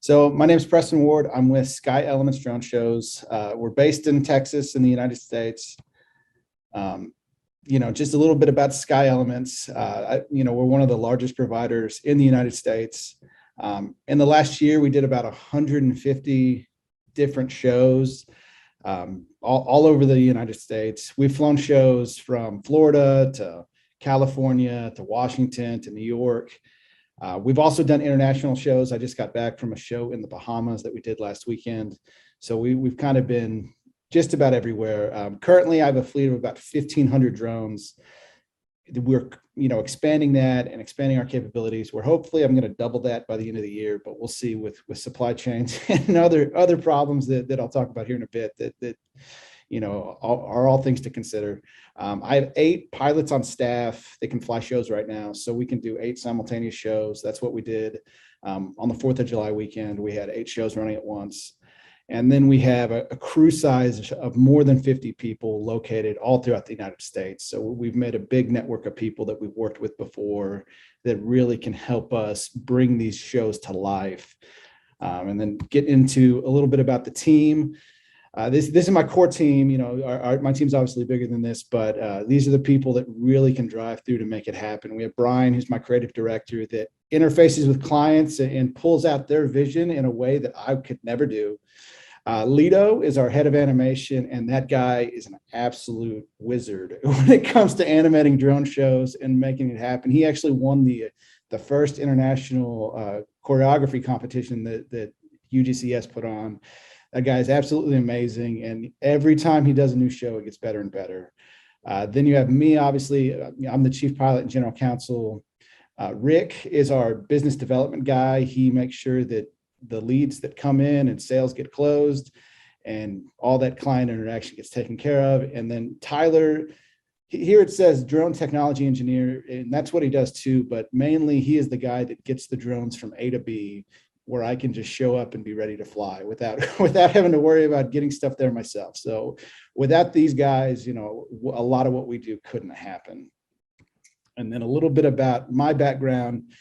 So my name is Preston Ward. I'm with Sky Elements Drone Shows. We're based in Texas in the United States. Just a little bit about Sky Elements. We're one of the largest providers in the United States. In the last year, we did about 150 different shows all over the United States. We've flown shows from Florida to California to Washington to New York. We've also done international shows. I just got back from a show in the Bahamas that we did last weekend. So we've kind of been just about everywhere. Currently, I have a fleet of about 1,500 drones. We're expanding that and expanding our capabilities. I'm going to double that by the end of the year, but we'll see with supply chains and other problems that I'll talk about here in a bit that are all things to consider. I have 8 pilots on staff that can fly shows right now. So we can do 8 simultaneous shows. That's what we did on the 4th of July weekend. We had 8 shows running at once. And then we have a crew size of more than 50 people located all throughout the United States. So we've made a big network of people that we've worked with before that really can help us bring these shows to life. And then get into a little bit about the team. This is my core team. My team's obviously bigger than this, but these are the people that really can drive through to make it happen. We have Brian, who's my creative director, that interfaces with clients and pulls out their vision in a way that I could never do. Lido is our head of animation, and that guy is an absolute wizard when it comes to animating drone shows and making it happen. He actually won the first international choreography competition that UGCS put on. That guy is absolutely amazing, and every time he does a new show, it gets better and better. Then you have me, obviously. I'm the chief pilot and general counsel. Rick is our business development guy. He makes sure that the leads that come in and sales get closed and all that client interaction gets taken care of. And then Tyler, here it says drone technology engineer, and that's what he does too, but mainly he is the guy that gets the drones from A to B, where I can just show up and be ready to fly without having to worry about getting stuff there myself. So without these guys, a lot of what we do couldn't happen. And then a little bit about my background.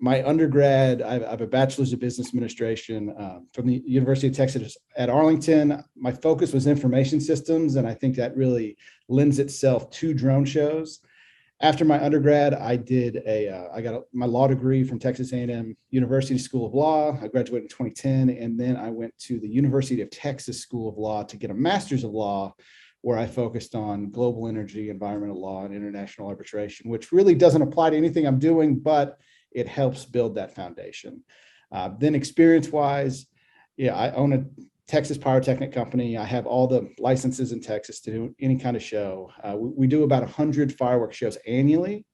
My undergrad, I have a bachelor's of business administration from the University of Texas at Arlington. My focus was information systems, and I think that really lends itself to drone shows. After my undergrad, I got my law degree from Texas A&M University School of Law. I graduated in 2010, and then I went to the University of Texas School of Law to get a master's of law, where I focused on global energy, environmental law, and international arbitration, which really doesn't apply to anything I'm doing, but it helps build that foundation. Then experience-wise, I own a Texas pyrotechnic company. I have all the licenses in Texas to do any kind of show. We do about 100 fireworks shows annually.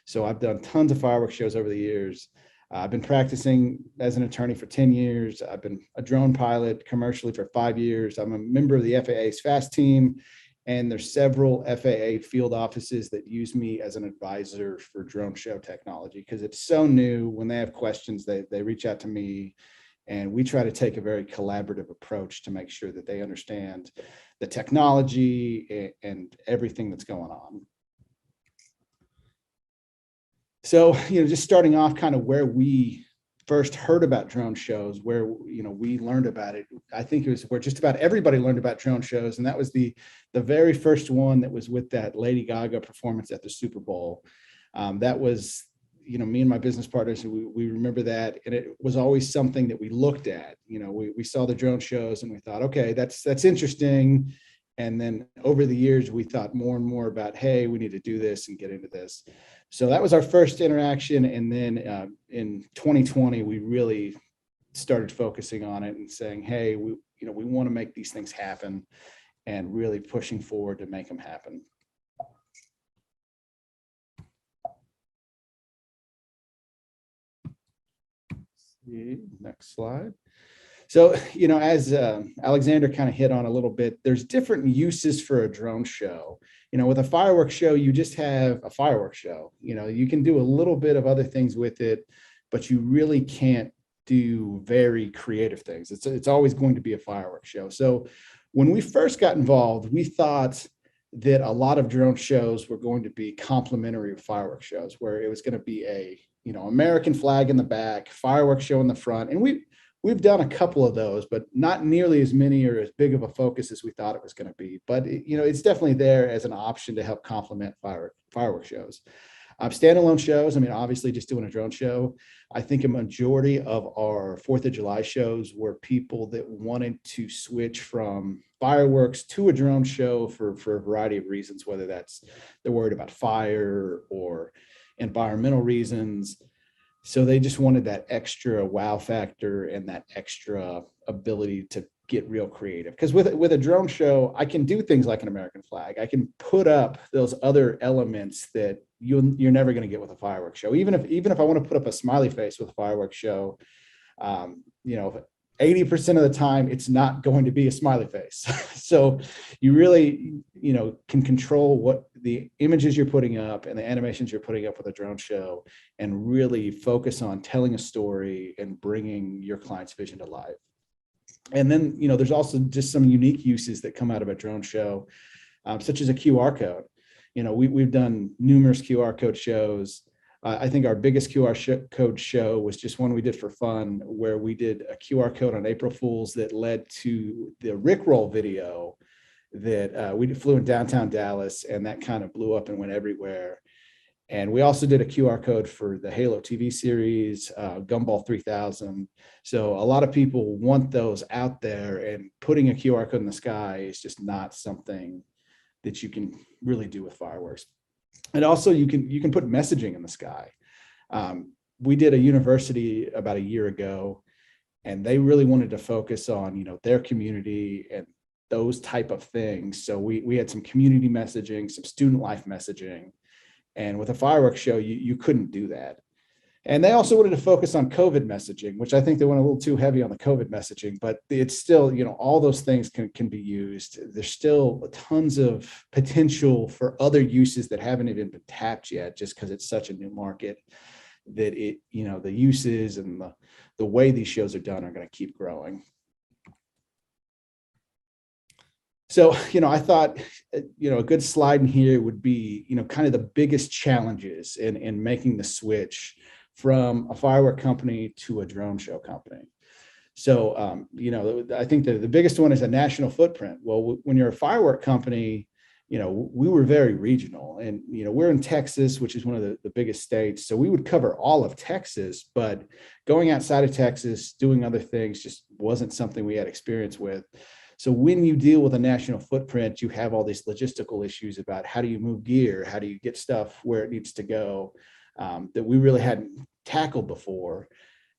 So I've done tons of fireworks shows over the years. I've been practicing as an attorney for 10 years. I've been a drone pilot commercially for 5 years. I'm a member of the FAA's FAST team, and there's several FAA field offices that use me as an advisor for drone show technology because it's so new. When they have questions, they reach out to me, and we try to take a very collaborative approach to make sure that they understand the technology and everything that's going on. So, just starting off kind of where we first heard about drone shows, where, we learned about it. I think it was where just about everybody learned about drone shows. And that was the very first one that was with that Lady Gaga performance at the Super Bowl. That was, me and my business partners, we remember that. And it was always something that we looked at. We saw the drone shows and we thought, okay, that's interesting. And then over the years, we thought more and more about, hey, we need to do this and get into this. So that was our first interaction. And then in 2020, we really started focusing on it and saying, hey, we want to make these things happen, and really pushing forward to make them happen. Next slide. So, as Alexander kind of hit on a little bit, there's different uses for a drone show. With a fireworks show, you just have a fireworks show. You can do a little bit of other things with it, but you really can't do very creative things. It's always going to be a fireworks show. So when we first got involved, we thought that a lot of drone shows were going to be complementary fireworks shows, where it was going to be a American flag in the back, fireworks show in the front. And we've done a couple of those, but not nearly as many or as big of a focus as we thought it was going to be. But it's definitely there as an option to help complement firework shows. Standalone shows, I mean, obviously just doing a drone show. I think a majority of our 4th of July shows were people that wanted to switch from fireworks to a drone show for a variety of reasons, whether that's they're worried about fire or environmental reasons. So they just wanted that extra wow factor and that extra ability to get real creative. Because with a drone show, I can do things like an American flag. I can put up those other elements that you're never going to get with a fireworks show. Even if I want to put up a smiley face with a fireworks show, 80% of the time it's not going to be a smiley face. So you really, can control what the images you're putting up and the animations you're putting up with a drone show, and really focus on telling a story and bringing your client's vision to life. And then, there's also just some unique uses that come out of a drone show, such as a QR code. We've done numerous QR code shows. I think our biggest code show was just one we did for fun, where we did a QR code on April Fools that led to the Rickroll video that we flew in downtown Dallas, and that kind of blew up and went everywhere. And we also did a QR code for the Halo TV series, Gumball 3000. So a lot of people want those out there, and putting a QR code in the sky is just not something that you can really do with fireworks. And also you can put messaging in the sky. We did a university about a year ago, and they really wanted to focus on, their community and those type of things. So we had some community messaging, some student life messaging. And with a fireworks show, you couldn't do that. And they also wanted to focus on COVID messaging, which I think they went a little too heavy on the COVID messaging, but it's still, all those things can be used. There's still tons of potential for other uses that haven't even been tapped yet, just because it's such a new market that the uses and the way these shows are done are going to keep growing. So, I thought, a good slide in here would be, kind of the biggest challenges in making the switch from a firework company to a drone show company. So, I think the biggest one is a national footprint. Well, when you're a firework company, we were very regional, and, we're in Texas, which is one of the biggest states. So we would cover all of Texas, but going outside of Texas, doing other things just wasn't something we had experience with. So when you deal with a national footprint, you have all these logistical issues about how do you move gear, how do you get stuff where it needs to go, that we really hadn't tackled before.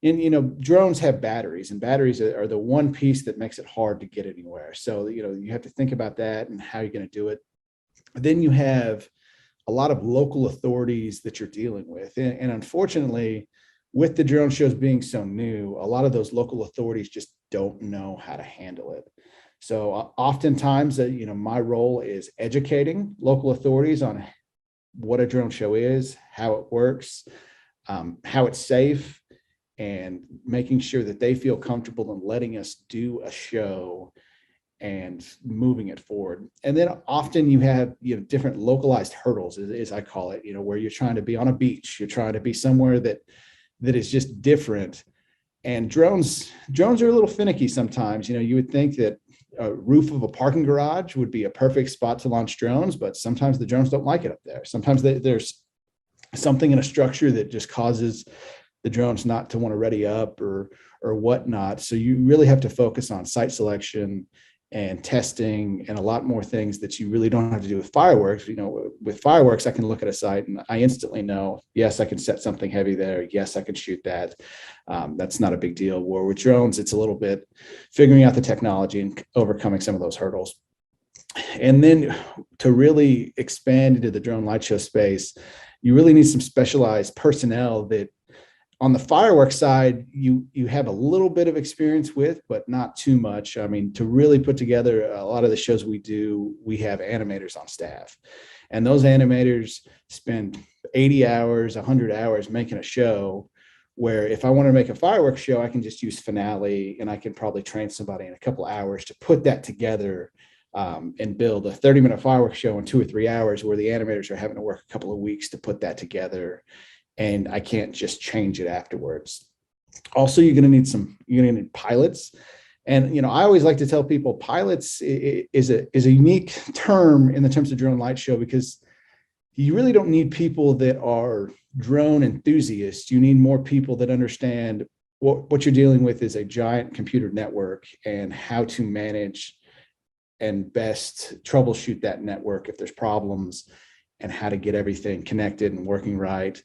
And, drones have batteries, and batteries are the one piece that makes it hard to get anywhere. So, you have to think about that and how you're going to do it. Then you have a lot of local authorities that you're dealing with. And unfortunately, with the drone shows being so new, a lot of those local authorities just don't know how to handle it. So oftentimes, my role is educating local authorities on what a drone show is, how it works, how it's safe, and making sure that they feel comfortable in letting us do a show and moving it forward. And then often you have, different localized hurdles, as I call it, where you're trying to be on a beach, you're trying to be somewhere that is just different. And drones are a little finicky sometimes. You would think that a roof of a parking garage would be a perfect spot to launch drones, but sometimes the drones don't like it up there. Sometimes there's something in a structure that just causes the drones not to want to ready up or whatnot. So you really have to focus on site selection and testing and a lot more things that you really don't have to do with fireworks. With fireworks, I can look at a site and I instantly know, yes, I can set something heavy there. Yes, I can shoot that. That's not a big deal. Where with drones, it's a little bit figuring out the technology and overcoming some of those hurdles. And then to really expand into the drone light show space, you really need some specialized personnel that on the fireworks side, you have a little bit of experience with, but not too much. I mean, to really put together a lot of the shows we do, we have animators on staff. And those animators spend 80 hours, 100 hours making a show, where if I want to make a fireworks show, I can just use Finale, and I can probably train somebody in a couple of hours to put that together and build a 30-minute fireworks show in 2 or 3 hours, where the animators are having to work a couple of weeks to put that together and I can't just change it afterwards. Also, you're going to need pilots. And, I always like to tell people pilots is a unique term in the terms of drone light show, because you really don't need people that are drone enthusiasts. You need more people that understand what you're dealing with is a giant computer network, and how to manage and best troubleshoot that network if there's problems, and how to get everything connected and working right.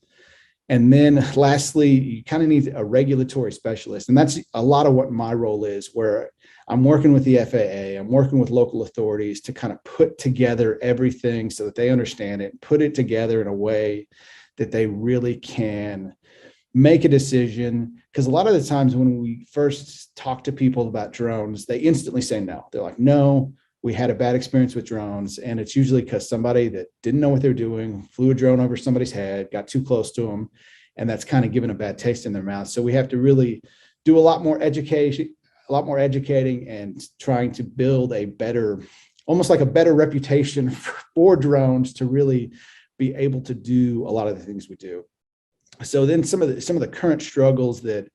And then lastly, you kind of need a regulatory specialist. And that's a lot of what my role is, where I'm working with the FAA, I'm working with local authorities to kind of put together everything so that they understand it, put it together in a way that they really can make a decision. Because a lot of the times when we first talk to people about drones, they instantly say no. They're like, no, we had a bad experience with drones. And it's usually because somebody that didn't know what they're doing flew a drone over somebody's head, got too close to them, and that's kind of given a bad taste in their mouth. So we have to really do a lot more educating and trying to build a better, almost like a better reputation for drones to really be able to do a lot of the things we do. So then some of the current struggles that,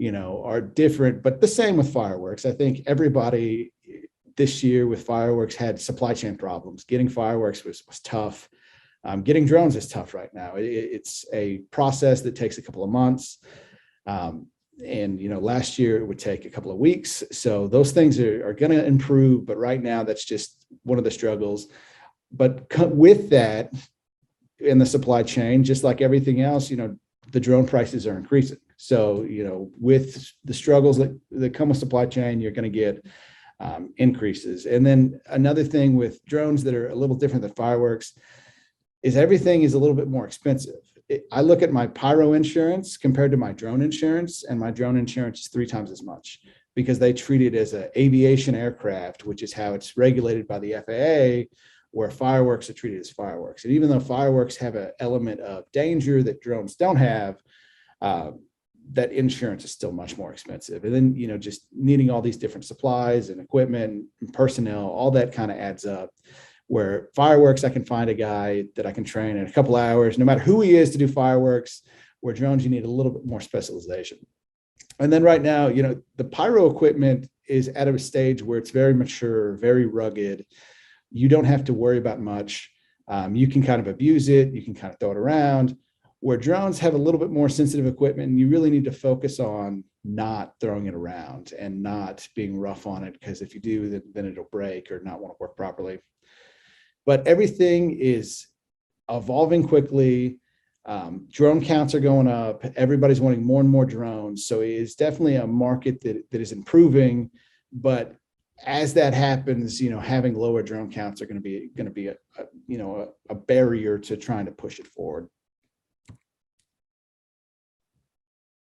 are different, but the same with fireworks. I think everybody this year with fireworks had supply chain problems. Getting fireworks was tough. Getting drones is tough right now. It's a process that takes a couple of months. And last year it would take a couple of weeks. So those things are going to improve, but right now that's just one of the struggles. But with that, in the supply chain, just like everything else, the drone prices are increasing. So, with the struggles that come with supply chain, you're going to get increases. And then another thing with drones that are a little different than fireworks is everything is a little bit more expensive. I look at my pyro insurance compared to my drone insurance, and my drone insurance is 3 times as much, because they treat it as an aviation aircraft, which is how it's regulated by the FAA, where fireworks are treated as fireworks. And even though fireworks have an element of danger that drones don't have, that insurance is still much more expensive. And then, just needing all these different supplies and equipment and personnel, all that kind of adds up. Where fireworks, I can find a guy that I can train in a couple of hours, no matter who he is, to do fireworks. Where drones, you need a little bit more specialization. And then right now, the pyro equipment is at a stage where it's very mature, very rugged. You don't have to worry about much. You can kind of abuse it. You can kind of throw it around. Where drones have a little bit more sensitive equipment, and you really need to focus on not throwing it around and not being rough on it, because if you do, then it'll break or not want to work properly. But everything is evolving quickly. Drone counts are going up. Everybody's wanting more and more drones. So it is definitely a market that is improving. But as that happens, having lower drone counts are going to be a barrier to trying to push it forward.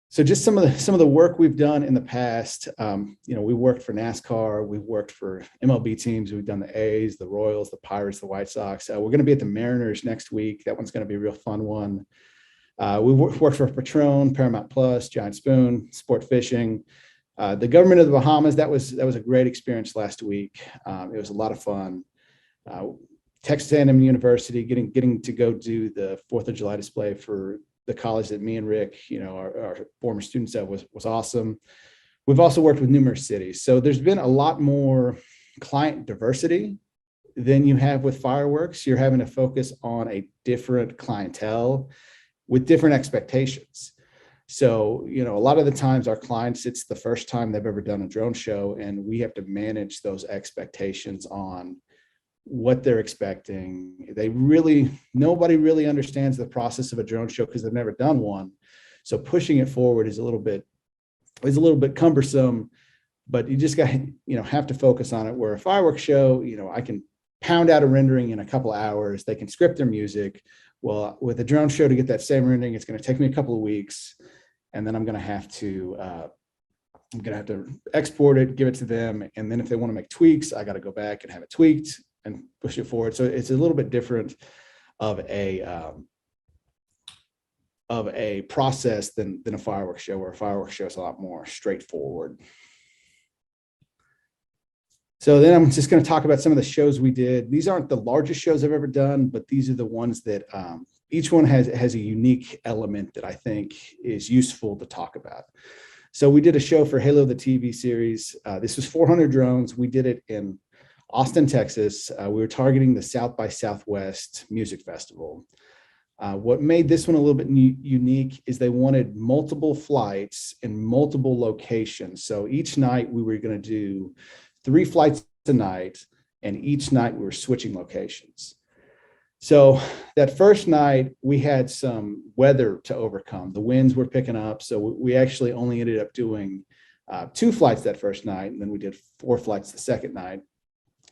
So just some of the work we've done in the past, we worked for NASCAR, we've worked for MLB teams, we've done the A's, the Royals, the Pirates, the White Sox. We're going to be at the Mariners next week. That one's going to be a real fun one. We worked for Patron, Paramount Plus, Giant Spoon, Sport Fishing. The government of the Bahamas, that was a great experience last week. It was a lot of fun. Texas A&M University, getting to go do the 4th of July display for the college that me and Rick, our former students at, was awesome. We've also worked with numerous cities. So there's been a lot more client diversity than you have with fireworks. You're having to focus on a different clientele with different expectations. So, a lot of the times our clients, it's the first time they've ever done a drone show, and we have to manage those expectations on what they're expecting. Nobody really understands the process of a drone show because they've never done one. So pushing it forward is a little bit cumbersome, but you just have to focus on it. Where a fireworks show, I can pound out a rendering in a couple of hours. They can script their music. Well, with a drone show, to get that same rendering, it's going to take me a couple of weeks, and then I'm going to have to export it, give it to them, and then if they want to make tweaks, I got to go back and have it tweaked and push it forward. So it's a little bit different of a process than a fireworks show, where a fireworks show is a lot more straightforward. So then I'm just going to talk about some of the shows we did. These aren't the largest shows I've ever done, but these are the ones that each one has a unique element that I think is useful to talk about. So we did a show for Halo, the TV series. This was 400 drones. We did it in Austin, Texas. We were targeting the South by Southwest Music Festival. What made this one a little bit unique is they wanted multiple flights in multiple locations. So each night we were going to do 3 flights a night, and each night we were switching locations. So that first night we had some weather to overcome. The winds were picking up. So we actually only ended up doing 2 flights that first night. And then we did 4 flights the second night.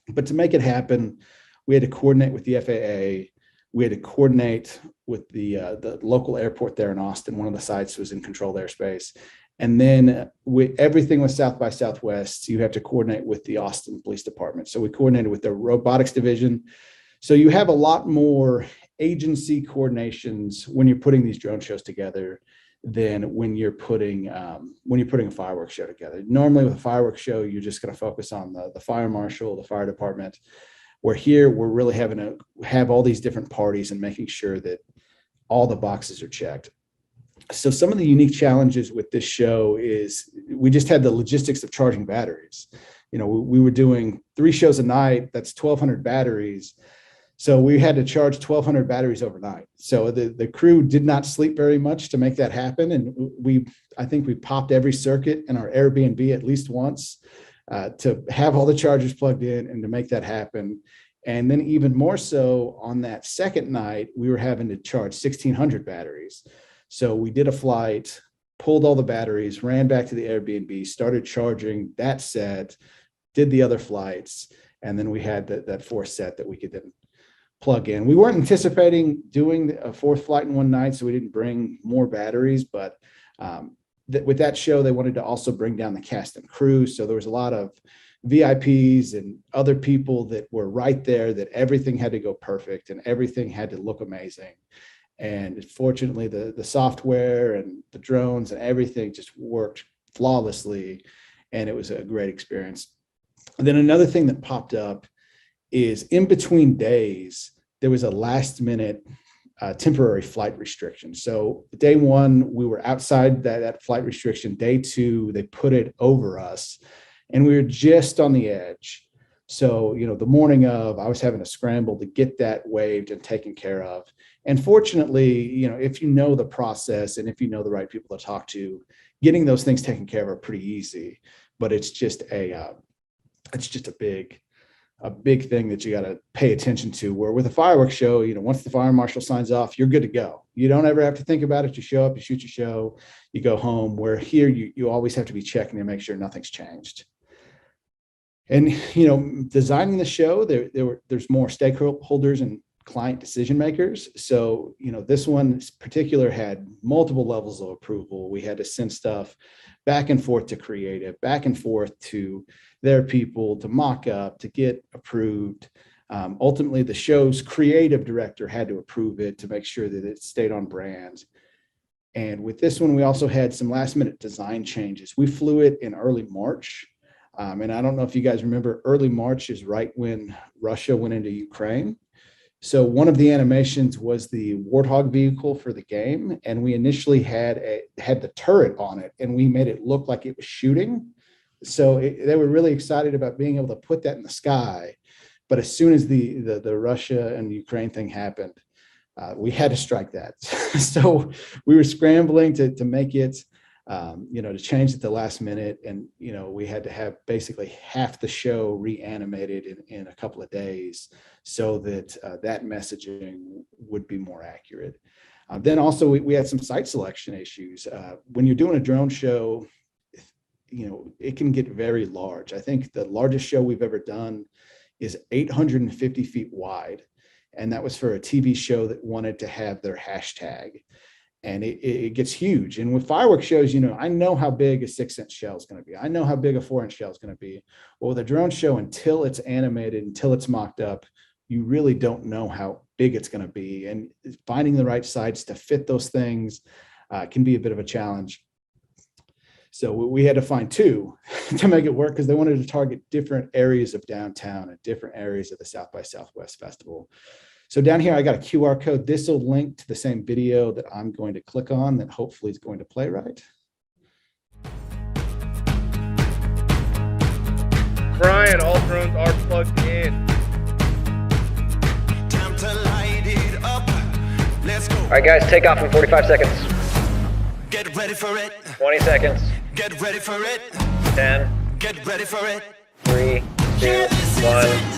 But to make it happen, we had to coordinate with the FAA. We had to coordinate with the local airport there in Austin. One of the sites was in controlled airspace. And then everything with South by Southwest, you have to coordinate with the Austin Police Department. So we coordinated with the robotics division. So you have a lot more agency coordinations when you're putting these drone shows together than when you're putting a fireworks show together. Normally with a fireworks show, you're just going to focus on the fire marshal, the fire department. Where here we're really having to have all these different parties and making sure that all the boxes are checked. So some of the unique challenges with this show is we just had the logistics of charging batteries. We were doing 3 shows a night. That's 1,200 batteries. So we had to charge 1,200 batteries overnight. So the crew did not sleep very much to make that happen. And I think we popped every circuit in our Airbnb at least once to have all the chargers plugged in and to make that happen. And then even more so on that second night, we were having to charge 1,600 batteries. So we did a flight, pulled all the batteries, ran back to the Airbnb, started charging that set, did the other flights, and then we had that 4th set that we could then plug in. We weren't anticipating doing a 4th flight in one night, so we didn't bring more batteries, but with that show, they wanted to also bring down the cast and crew. So there was a lot of VIPs and other people that were right there, that everything had to go perfect and everything had to look amazing. And fortunately, the software and the drones and everything just worked flawlessly, and it was a great experience. And then another thing that popped up is in between days, there was a last minute temporary flight restriction. So day 1, we were outside that flight restriction. Day 2, they put it over us and we were just on the edge. So, the morning of, I was having to scramble to get that waived and taken care of. And fortunately, if you know the process and if you know the right people to talk to, getting those things taken care of are pretty easy. But it's just a big thing that you got to pay attention to. Where with a fireworks show, once the fire marshal signs off, you're good to go. You don't ever have to think about it. You show up, you shoot your show, you go home. Where here, you always have to be checking to make sure nothing's changed. And designing the show, there's more stakeholders and client decision makers. So this one in particular had multiple levels of approval. We had to send stuff back and forth to creative, back and forth to their people, to mock up, to get approved. Ultimately, the show's creative director had to approve it to make sure that it stayed on brand. And with this one, we also had some last minute design changes. We flew it in early March. And I don't know if you guys remember, early March is right when Russia went into Ukraine. So one of the animations was the Warthog vehicle for the game. And we initially had the turret on it, and we made it look like it was shooting. So they were really excited about being able to put that in the sky. But as soon as the Russia and Ukraine thing happened, we had to strike that. So we were scrambling to make it, to change it the last minute. And, we had to have basically half the show reanimated in a couple of days so that that messaging would be more accurate. Then also we had some site selection issues. When you're doing a drone show, it can get very large. I think the largest show we've ever done is 850 feet wide. And that was for a TV show that wanted to have their hashtag. And it gets huge. And with fireworks shows, I know how big a 6-inch shell is going to be. I know how big a 4-inch shell is going to be. Well, with a drone show, until it's animated, until it's mocked up, you really don't know how big it's going to be. And finding the right sites to fit those things can be a bit of a challenge. So we had to find 2 to make it work, because they wanted to target different areas of downtown and different areas of the South by Southwest Festival. So down here, I got a QR code. This will link to the same video that I'm going to click on that hopefully is going to play right. Brian, all drones are plugged in. Time to light it up. Let's go. All right, guys, take off in 45 seconds. Get ready for it. 20 seconds. Get ready for it. 10, Get ready for it. 3, 2, 1.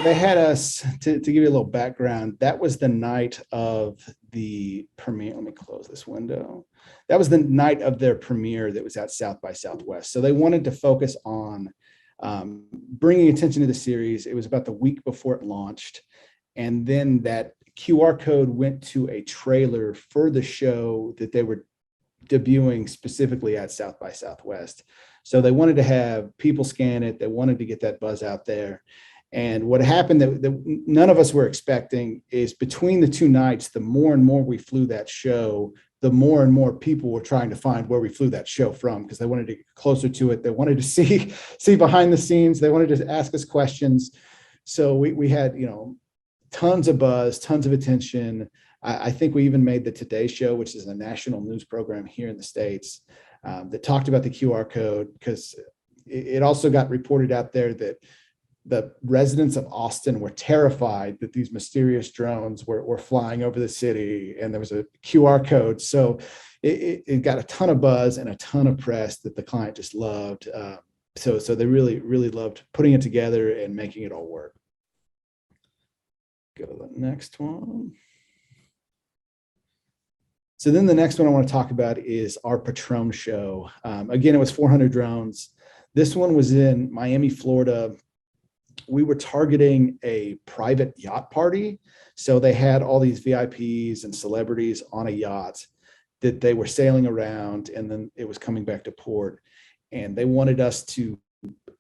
They had us, to give you a little background, that was the night of the premiere. Let me close this window. That was the night of their premiere that was at South by Southwest. So they wanted to focus on bringing attention to the series. It was about the week before it launched. And then that QR code went to a trailer for the show that they were debuting specifically at South by Southwest. So they wanted to have people scan it. They wanted to get that buzz out there. And what happened that none of us were expecting is between the two nights, the more and more we flew that show, the more and more people were trying to find where we flew that show from because they wanted to get closer to it. They wanted to see behind the scenes. They wanted to ask us questions. So we had, tons of buzz, tons of attention. I think we even made the Today Show, which is a national news program here in the States, that talked about the QR code because it also got reported out there that the residents of Austin were terrified that these mysterious drones were flying over the city and there was a QR code. So it got a ton of buzz and a ton of press that the client just loved. So they really, really loved putting it together and making it all work. Go to the next one. So then the next one I want to talk about is our Patron show. Again, it was 400 drones. This one was in Miami, Florida. We were targeting a private yacht party. So they had all these VIPs and celebrities on a yacht that they were sailing around and then it was coming back to port. And they wanted us to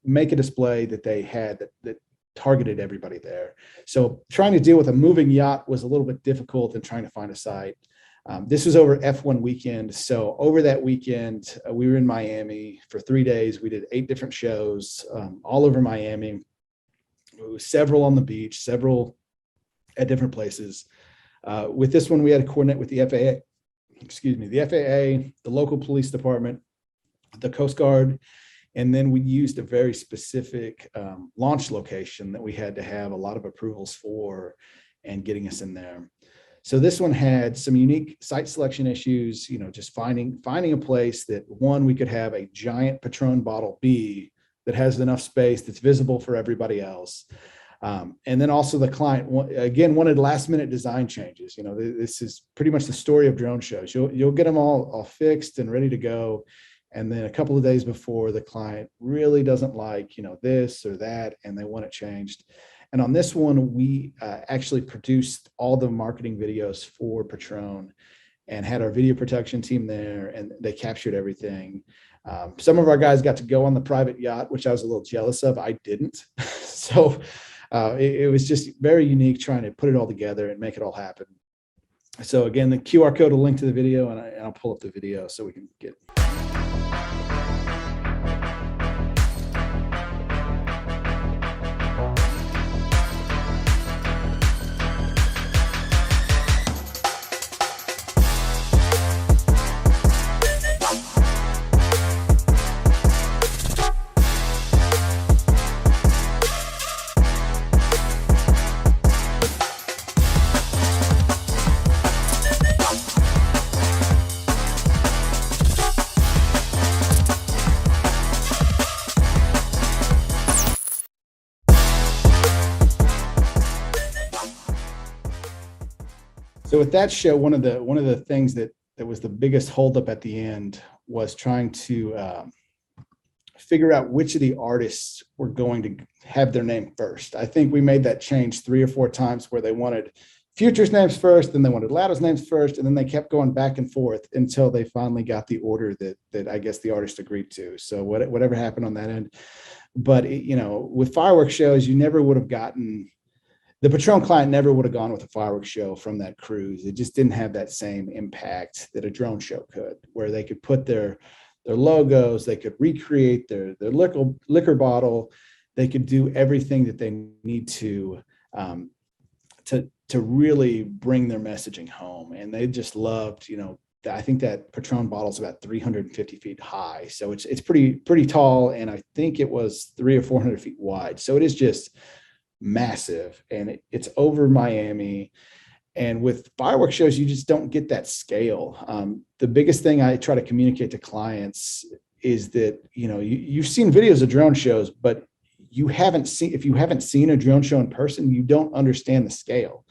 make a display that they had that targeted everybody there. So trying to deal with a moving yacht was a little bit difficult than trying to find a site. This was over F1 weekend. So over that weekend, we were in Miami for 3 days. We did 8 different shows all over Miami. Several on the beach, several at different places. With this one, we had to coordinate with the FAA, the local police department, the Coast Guard, and then we used a very specific launch location that we had to have a lot of approvals for and getting us in there. So this one had some unique site selection issues, just finding a place that, one, we could have a giant Patron bottle be that has enough space that's visible for everybody else. And then also the client, again, wanted last minute design changes. This is pretty much the story of drone shows. You'll get them all fixed and ready to go. And then a couple of days before, the client really doesn't like, this or that, and they want it changed. And on this one, we actually produced all the marketing videos for Patron and had our video production team there, and they captured everything. Some of our guys got to go on the private yacht, which I was a little jealous of. I didn't. So it was just very unique trying to put it all together and make it all happen. So again, the QR code will link to the video, and I'll pull up the video so we can get. So with that show, one of the things that was the biggest holdup at the end was trying to figure out which of the artists were going to have their name first. I think we made that change 3 or 4 times where they wanted Future's names first, then they wanted Latto's names first, and then they kept going back and forth until they finally got the order that I guess the artist agreed to. So whatever happened on that end. But with fireworks shows, you never would have gotten, the Patron client never would have gone with a fireworks show from that cruise. It just didn't have that same impact that a drone show could, where they could put their logos, they could recreate their liquor bottle, they could do everything that they need to really bring their messaging home. And they just loved, I think that Patron bottle is about 350 feet high, so it's pretty tall, and I think it was 300 or 400 feet wide. So it is just massive, and it's over Miami. And with fireworks shows, you just don't get that scale. The biggest thing I try to communicate to clients is that, you've seen videos of drone shows, but if you haven't seen a drone show in person, you don't understand the scale.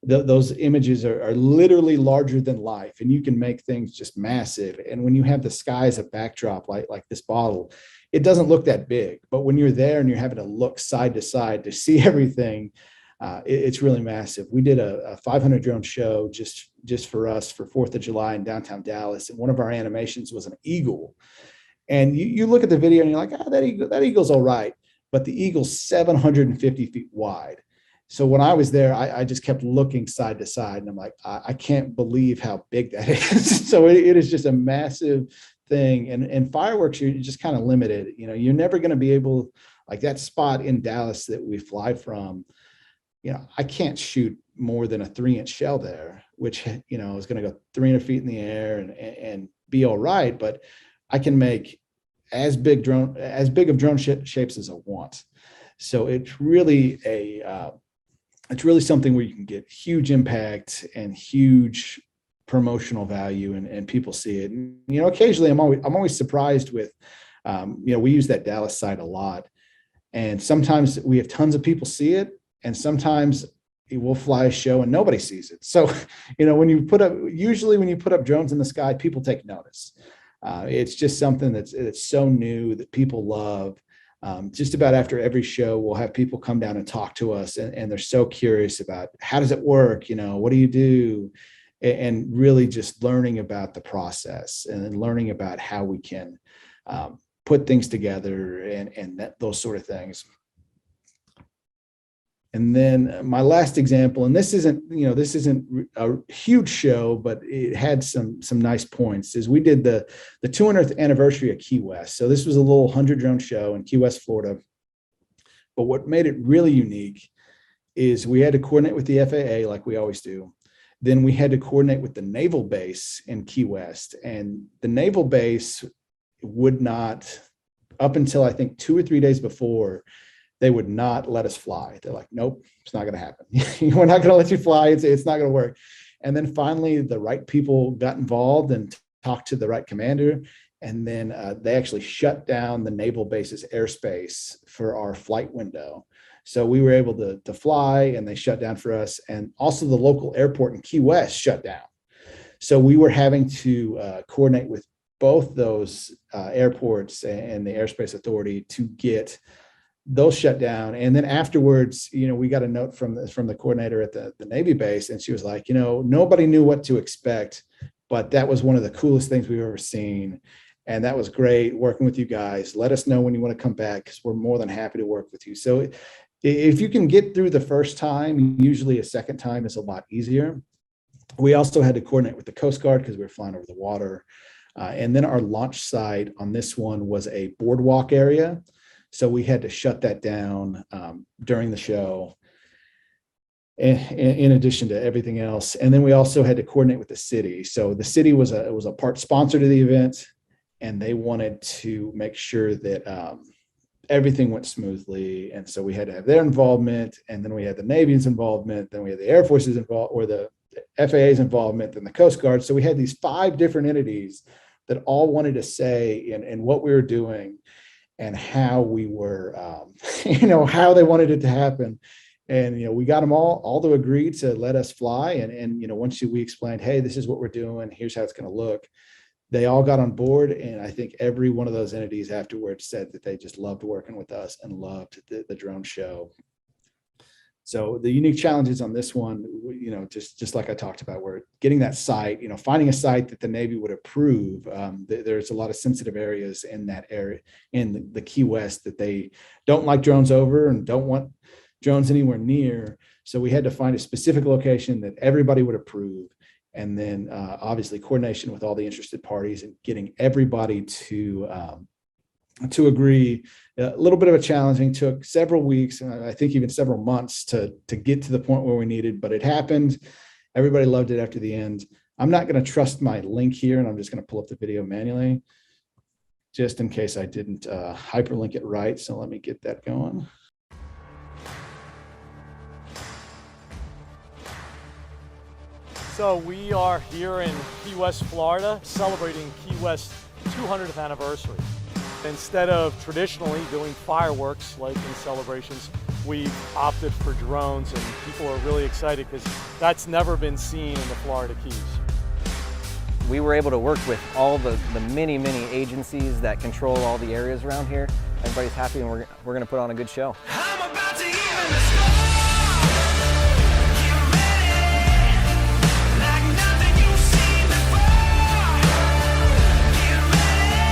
Those images are literally larger than life, and you can make things just massive. And when you have the sky as a backdrop, like this bottle, it doesn't look that big, but when you're there and you're having to look side to side to see everything, it's really massive. We did a 500 drone show just for us for 4th of July in downtown Dallas. And one of our animations was an eagle. And you look at the video and you're like, that eagle's all right. But the eagle's 750 feet wide. So when I was there, I just kept looking side to side, and I'm like, I can't believe how big that is. So it is just a massive thing. And fireworks, you're just kind of limited. You're never going to be able, like that spot in Dallas that we fly from, I can't shoot more than a 3-inch shell there, which, is going to go 300 feet in the air and be all right. But I can make as big of drone shapes as I want. So it's really something where you can get huge impact and huge promotional value, and people see it. And, occasionally I'm always surprised with, we use that Dallas site a lot, and sometimes we have tons of people see it, and sometimes we'll fly a show and nobody sees it. So, when you put up drones in the sky, people take notice. It's just something that's so new that people love. Just about after every show, we'll have people come down and talk to us, and they're so curious about how does it work? What do you do? And really just learning about the process and then learning about how we can put things together and those sort of things. And then my last example, and this isn't a huge show, but it had some nice points, is we did the 200th anniversary of Key West. So this was a little 100 drone show in Key West, Florida. But what made it really unique is we had to coordinate with the FAA like we always do. Then we had to coordinate with the naval base in Key West, and the naval base would not, up until I think 2 or 3 days before, they would not let us fly. They're like, nope, it's not going to happen. We're not going to let you fly. It's not going to work. And then finally, the right people got involved and talked to the right commander. And then they actually shut down the naval base's airspace for our flight window. So we were able to fly, and they shut down for us. And also the local airport in Key West shut down. So we were having to coordinate with both those airports and the airspace authority to get those shut down. And then afterwards, we got a note from the coordinator at the Navy base, and she was like, nobody knew what to expect, but that was one of the coolest things we've ever seen. And that was great working with you guys. Let us know when you want to come back, because we're more than happy to work with you. So if you can get through the first time, usually a second time is a lot easier. We also had to coordinate with the Coast Guard because we were flying over the water. And then our launch site on this one was a boardwalk area. So we had to shut that down during the show, in addition to everything else. And then we also had to coordinate with the city. So the city was a part sponsor to the event, and they wanted to make sure that everything went smoothly. And so we had to have their involvement, and then we had the Navy's involvement, then we had the Air Force's involvement, or the FAA's involvement, and the Coast Guard. So we had these 5 different entities that all wanted to say in what we were doing, and how we were, how they wanted it to happen. And, we got them all to agree to let us fly. And once we explained, hey, this is what we're doing, here's how it's going to look, they all got on board. And I think every one of those entities afterwards said that they just loved working with us and loved the drone show. So the unique challenges on this one, just like I talked about, where getting that site, finding a site that the Navy would approve. There's a lot of sensitive areas in that area in the Key West that they don't like drones over and don't want drones anywhere near. So we had to find a specific location that everybody would approve. And then obviously coordination with all the interested parties and getting everybody to agree. A little bit of a challenging, took several weeks, and I think even several months to get to the point where we needed, but it happened. Everybody loved it after the end. I'm not going to trust my link here, and I'm just going to pull up the video manually, just in case I didn't hyperlink it right. So let me get that going. So we are here in Key West, Florida, celebrating Key West's 200th anniversary. Instead of traditionally doing fireworks like in celebrations, we've opted for drones, and people are really excited because that's never been seen in the Florida Keys. We were able to work with all the many agencies that control all the areas around here. Everybody's happy, and we're going to put on a good show. I'm about to even the score. Get ready, like nothing you've seen before. Get ready,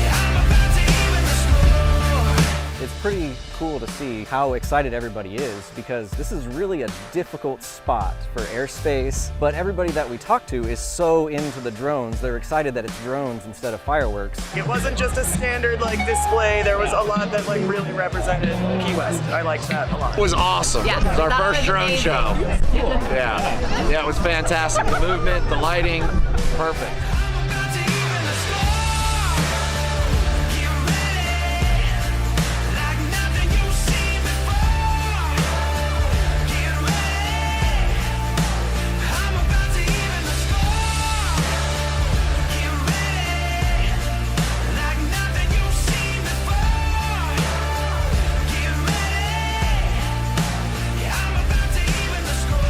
yeah, I'm about to even the score. It's pretty cool to see how excited everybody is, because this is really a difficult spot for airspace, but everybody that we talk to is so into the drones. They're excited that it's drones instead of fireworks. It wasn't just a standard display. There was a lot that really represented Key West. I liked that a lot. It was awesome. Yeah, It was our that first was drone amazing. show. Yeah, it was fantastic. The movement, the lighting, perfect. I'm about to even the score. Get ready, like nothing you've seen before. Get ready, I'm about to even the score. Get ready, like nothing you've seen before. Get ready, yeah, I'm about to even the score.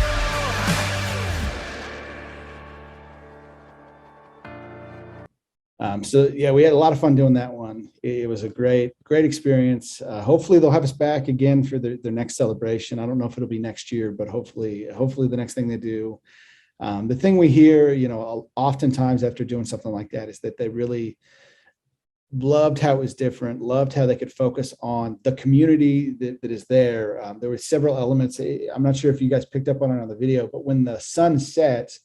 So yeah, we had a lot of fun doing that one. It was a great experience. Hopefully they'll have us back again for their next celebration. I don't know if it'll be next year, but hopefully the next thing they do. The thing we hear, oftentimes after doing something like that, is that they really loved how it was different, loved how they could focus on the community that is there. There were several elements. I'm not sure if you guys picked up on it on the video, but when the sun set,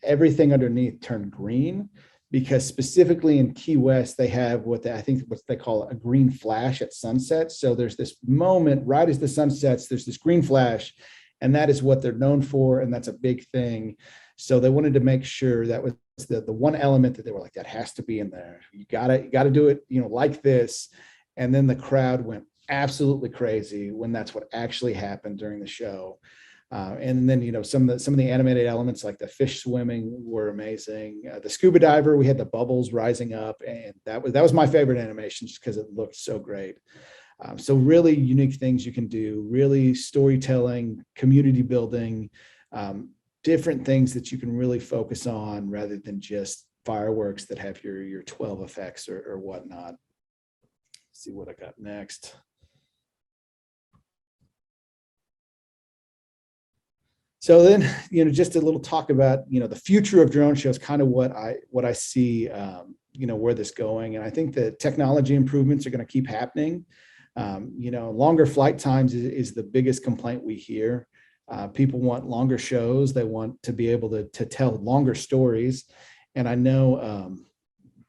everything underneath turned green, because specifically in Key West, they have what they call a green flash at sunset. So there's this moment right as the sun sets, there's this green flash, and that is what they're known for, and that's a big thing. So they wanted to make sure that was the one element that they were like, that has to be in there. You gotta do it, like this. And then the crowd went absolutely crazy when that's what actually happened during the show. And then, some of the animated elements like the fish swimming were amazing. The scuba diver, we had the bubbles rising up, and that was my favorite animation just because it looked so great. So really unique things you can do, really storytelling, community building, different things that you can really focus on rather than just fireworks that have your 12 effects or whatnot. Let's see what I got next. So then, just a little talk about, the future of drone shows, kind of what I see, where this going. And I think the technology improvements are going to keep happening. Longer flight times is the biggest complaint we hear. People want longer shows. They want to be able to tell longer stories. And I know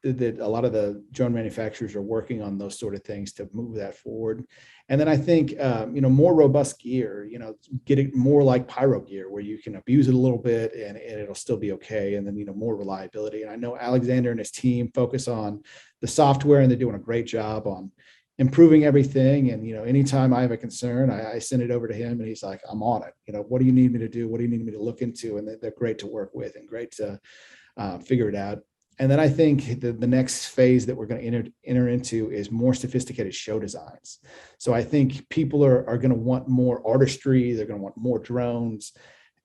that a lot of the drone manufacturers are working on those sort of things to move that forward. And then I think, more robust gear, get it more like pyro gear where you can abuse it a little bit and it'll still be okay. And then, more reliability. And I know Alexander and his team focus on the software, and they're doing a great job on improving everything. And, anytime I have a concern, I send it over to him and he's like, I'm on it. What do you need me to do? What do you need me to look into? And they're great to work with and great to figure it out. And then I think the next phase that we're going to enter into is more sophisticated show designs. So I think people are going to want more artistry. They're going to want more drones,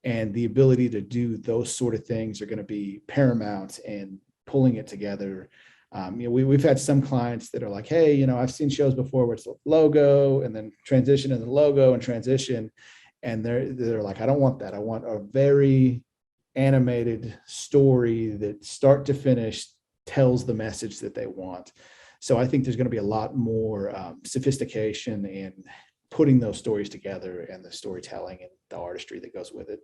and the ability to do those sort of things are going to be paramount, and pulling it together We've had some clients that are like, hey, I've seen shows before where it's a logo and then transition and then logo and transition. And they're like, I don't want that. I want a very animated story that start to finish tells the message that they want. So I think there's going to be a lot more sophistication in putting those stories together and the storytelling and the artistry that goes with it.